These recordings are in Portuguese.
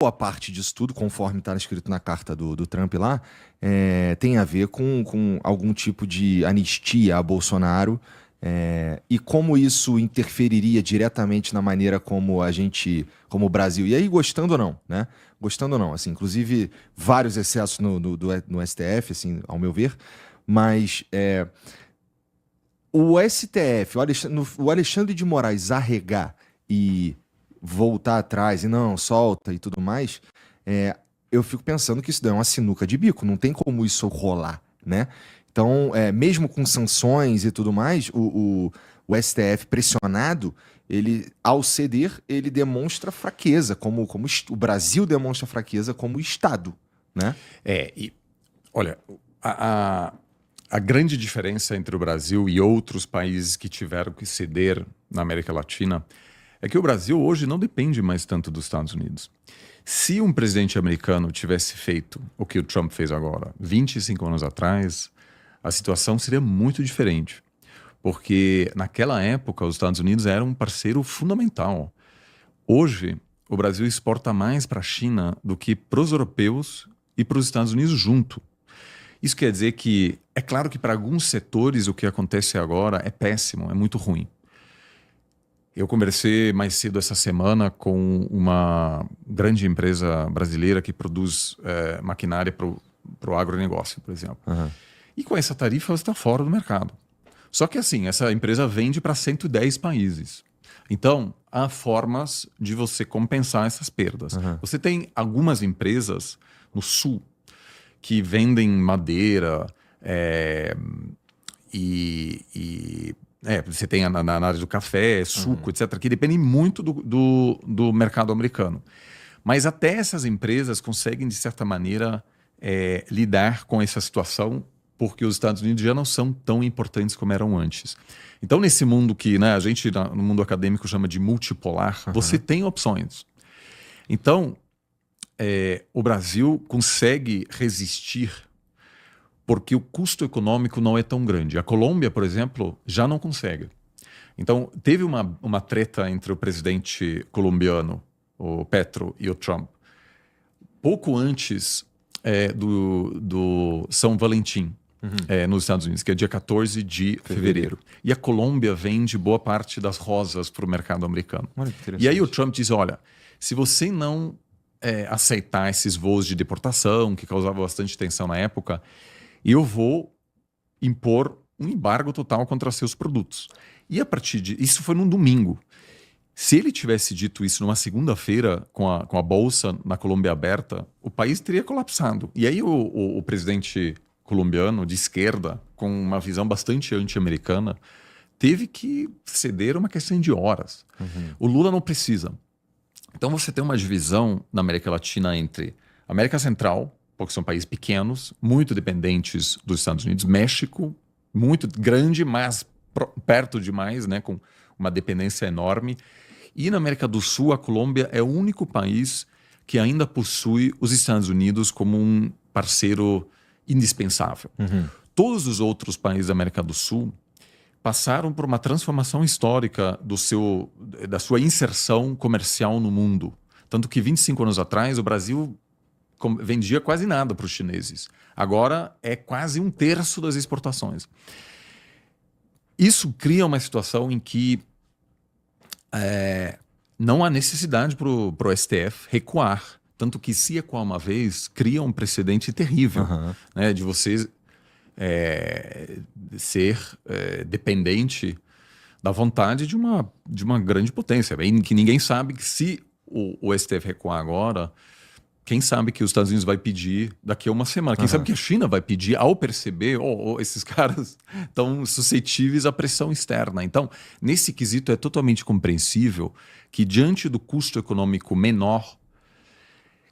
boa parte disso tudo, conforme está escrito na carta do Trump lá, tem a ver com algum tipo de anistia a Bolsonaro, e como isso interferiria diretamente na maneira como a gente, como o Brasil, e aí gostando ou não, né? Gostando ou não, assim, inclusive vários excessos no STF, assim, ao meu ver, mas o STF, o Alexandre de Moraes arregar e voltar atrás e não, solta e tudo mais, eu fico pensando que isso daí é uma sinuca de bico, não tem como isso rolar, né? Então, mesmo com sanções e tudo mais, o STF pressionado, ele, ao ceder, ele demonstra fraqueza, como o Brasil demonstra fraqueza como Estado, né? E olha, a grande diferença entre o Brasil e outros países que tiveram que ceder na América Latina é que o Brasil hoje não depende mais tanto dos Estados Unidos. Se um presidente americano tivesse feito o que o Trump fez agora, 25 anos atrás, a situação seria muito diferente. Porque naquela época os Estados Unidos eram um parceiro fundamental. Hoje, o Brasil exporta mais para a China do que para os europeus e para os Estados Unidos junto. Isso quer dizer que, é claro que para alguns setores o que acontece agora é péssimo, é muito ruim. Eu conversei mais cedo essa semana com uma grande empresa brasileira que produz maquinária para o agronegócio, por exemplo. Uhum. E com essa tarifa você está fora do mercado. Só que assim, essa empresa vende para 110 países. Então, há formas de você compensar essas perdas. Uhum. Você tem algumas empresas no sul que vendem madeira você tem na área do café, suco, etc., que dependem muito do mercado americano. Mas até essas empresas conseguem, de certa maneira, lidar com essa situação porque os Estados Unidos já não são tão importantes como eram antes. Então, nesse mundo que a gente, no mundo acadêmico, chama de multipolar, você tem opções. Então, o Brasil consegue resistir porque o custo econômico não é tão grande. A Colômbia, por exemplo, já não consegue. Então, teve uma treta entre o presidente colombiano, o Petro, e o Trump, pouco antes do São Valentim, nos Estados Unidos, que é dia 14 de fevereiro. E a Colômbia vende boa parte das rosas para o mercado americano. E aí o Trump diz, olha, se você não aceitar esses voos de deportação, que causavam bastante tensão na época, eu vou impor um embargo total contra seus produtos. E a partir isso foi num domingo. Se ele tivesse dito isso numa segunda-feira, com a bolsa na Colômbia aberta, o país teria colapsado. E aí o presidente colombiano, de esquerda, com uma visão bastante anti-americana, teve que ceder uma questão de horas. O Lula não precisa. Então você tem uma divisão na América Latina entre América Central, porque são países pequenos, muito dependentes dos Estados Unidos, México, muito grande, mas perto demais, né, com uma dependência enorme. E na América do Sul, a Colômbia é o único país que ainda possui os Estados Unidos como um parceiro indispensável. Todos os outros países da América do Sul passaram por uma transformação histórica da sua inserção comercial no mundo. Tanto que 25 anos atrás, o Brasil vendia quase nada para os chineses. Agora é quase 1/3 das exportações. Isso cria uma situação em que não há necessidade para o STF recuar. Tanto que se ecoar uma vez, cria um precedente terrível, né, de você ser dependente da vontade de uma grande potência. Que ninguém sabe que se o STF recuar agora, quem sabe que os Estados Unidos vai pedir daqui a uma semana. Quem sabe que a China vai pedir ao perceber esses caras estão suscetíveis à pressão externa. Então, nesse quesito é totalmente compreensível que diante do custo econômico menor,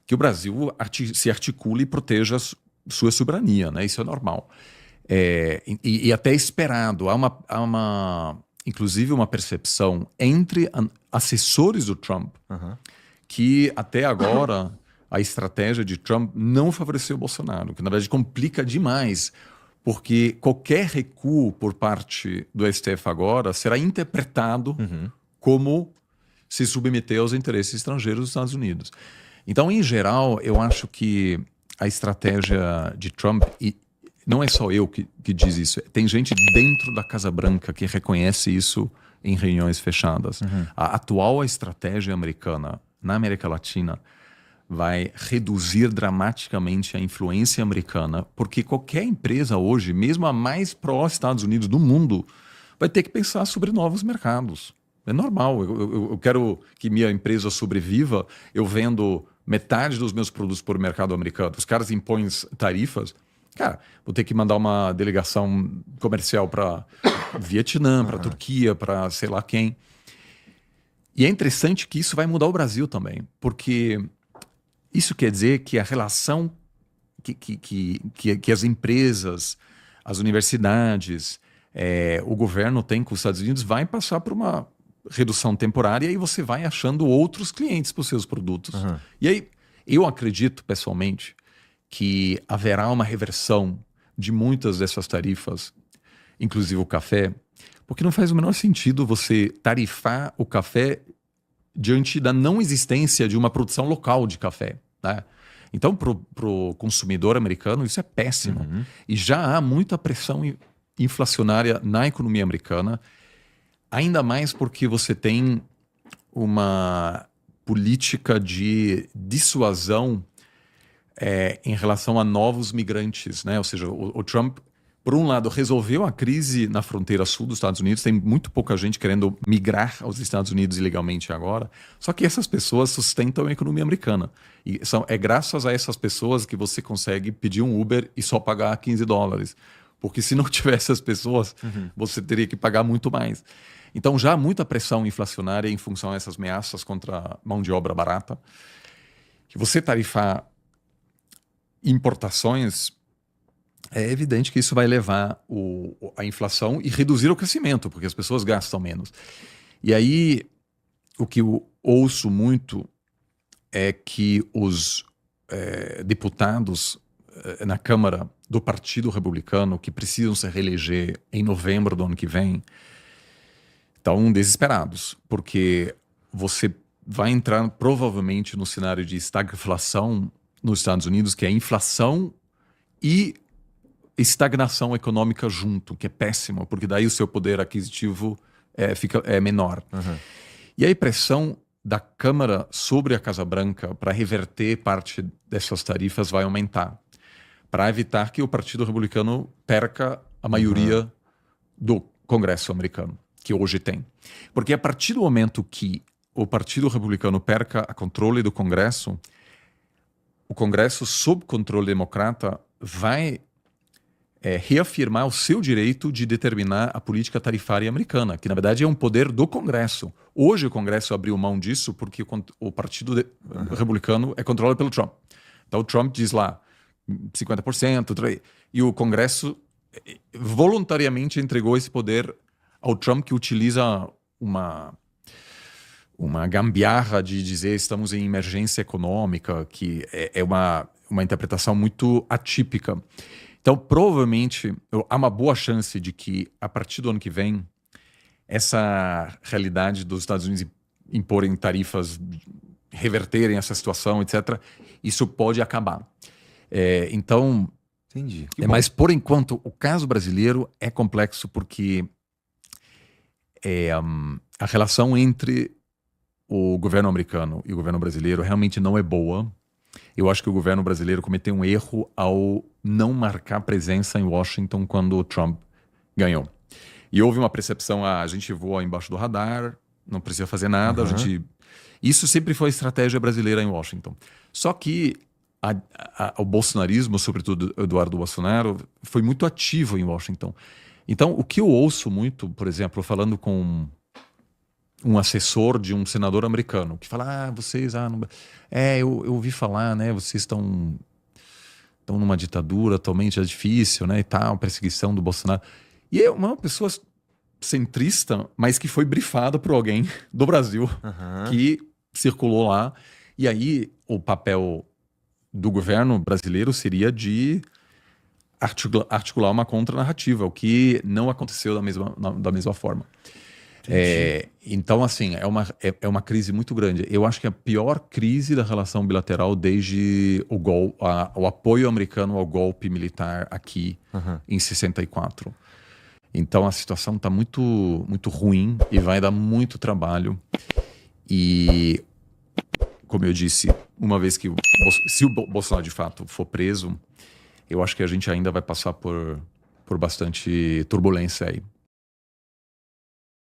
que o Brasil se articule e proteja sua soberania, né? Isso é normal. E até esperado. Há inclusive uma percepção entre assessores do Trump que até agora a estratégia de Trump não favoreceu o Bolsonaro, que na verdade complica demais, porque qualquer recuo por parte do STF agora será interpretado como se submeter aos interesses estrangeiros dos Estados Unidos. Então, em geral, eu acho que a estratégia de Trump, e não é só eu que diz isso, tem gente dentro da Casa Branca que reconhece isso em reuniões fechadas. A atual estratégia americana na América Latina vai reduzir dramaticamente a influência americana, porque qualquer empresa hoje, mesmo a mais pró-Estados Unidos do mundo, vai ter que pensar sobre novos mercados. É normal, eu quero que minha empresa sobreviva, eu vendo metade dos meus produtos por mercado americano. Os caras impõem tarifas, cara, vou ter que mandar uma delegação comercial para Vietnã, para Turquia, para sei lá quem. E é interessante que isso vai mudar o Brasil também, porque isso quer dizer que a relação que as empresas, as universidades, o governo tem com os Estados Unidos vai passar por uma redução temporária e você vai achando outros clientes para os seus produtos. E aí, eu acredito pessoalmente que haverá uma reversão de muitas dessas tarifas, inclusive o café, porque não faz o menor sentido você tarifar o café diante da não existência de uma produção local de café, né? Então, para o consumidor americano, isso é péssimo. E já há muita pressão inflacionária na economia americana, ainda mais porque você tem uma política de dissuasão em relação a novos migrantes, né? Ou seja, o Trump, por um lado, resolveu a crise na fronteira sul dos Estados Unidos, tem muito pouca gente querendo migrar aos Estados Unidos ilegalmente agora, só que essas pessoas sustentam a economia americana. E é graças a essas pessoas que você consegue pedir um Uber e só pagar $15. Porque se não tivesse as pessoas, você teria que pagar muito mais. Então já há muita pressão inflacionária em função dessas ameaças contra a mão de obra barata. Que você tarifar importações, é evidente que isso vai levar a inflação e reduzir o crescimento, porque as pessoas gastam menos. E aí, o que eu ouço muito é que os deputados na Câmara do Partido Republicano, que precisam se reeleger em novembro do ano que vem, estão desesperados, porque você vai entrar provavelmente no cenário de estagflação nos Estados Unidos, que é inflação e estagnação econômica junto, que é péssimo, porque daí o seu poder aquisitivo fica menor. E a pressão da Câmara sobre a Casa Branca para reverter parte dessas tarifas vai aumentar, para evitar que o Partido Republicano perca a maioria do Congresso americano, que hoje tem. Porque a partir do momento que o Partido Republicano perca a controle do Congresso, o Congresso, sob controle democrata, vai reafirmar o seu direito de determinar a política tarifária americana, que na verdade é um poder do Congresso. Hoje o Congresso abriu mão disso porque o Partido Republicano é controlado pelo Trump. Então o Trump diz lá 50%, e o Congresso voluntariamente entregou esse poder ao Trump, que utiliza uma gambiarra de dizer estamos em emergência econômica, que é uma interpretação muito atípica. Então, provavelmente, há uma boa chance de que, a partir do ano que vem, essa realidade dos Estados Unidos imporem tarifas, reverterem essa situação, etc., isso pode acabar. Então, Entendi. mas, por enquanto, o caso brasileiro é complexo porque a relação entre o governo americano e o governo brasileiro realmente não é boa. Eu acho que o governo brasileiro cometeu um erro ao não marcar presença em Washington quando o Trump ganhou. E houve uma percepção, a gente voa embaixo do radar, não precisa fazer nada, Isso sempre foi a estratégia brasileira em Washington. Só que o bolsonarismo, sobretudo Eduardo Bolsonaro, foi muito ativo em Washington. Então, o que eu ouço muito, por exemplo, falando com um assessor de um senador americano, que fala, eu ouvi falar, né, vocês estão numa ditadura atualmente, é difícil, né, e tal, perseguição do Bolsonaro. E é uma pessoa centrista, mas que foi brifada por alguém do Brasil, que circulou lá. E aí, o papel do governo brasileiro seria de articular uma contranarrativa, o que não aconteceu da mesma forma. Então, assim, é uma crise muito grande. Eu acho que é a pior crise da relação bilateral desde o apoio americano ao golpe militar aqui em 64. Então, a situação está muito, muito ruim e vai dar muito trabalho. E, como eu disse, uma vez que se o Bolsonaro de fato for preso, eu acho que a gente ainda vai passar por bastante turbulência aí.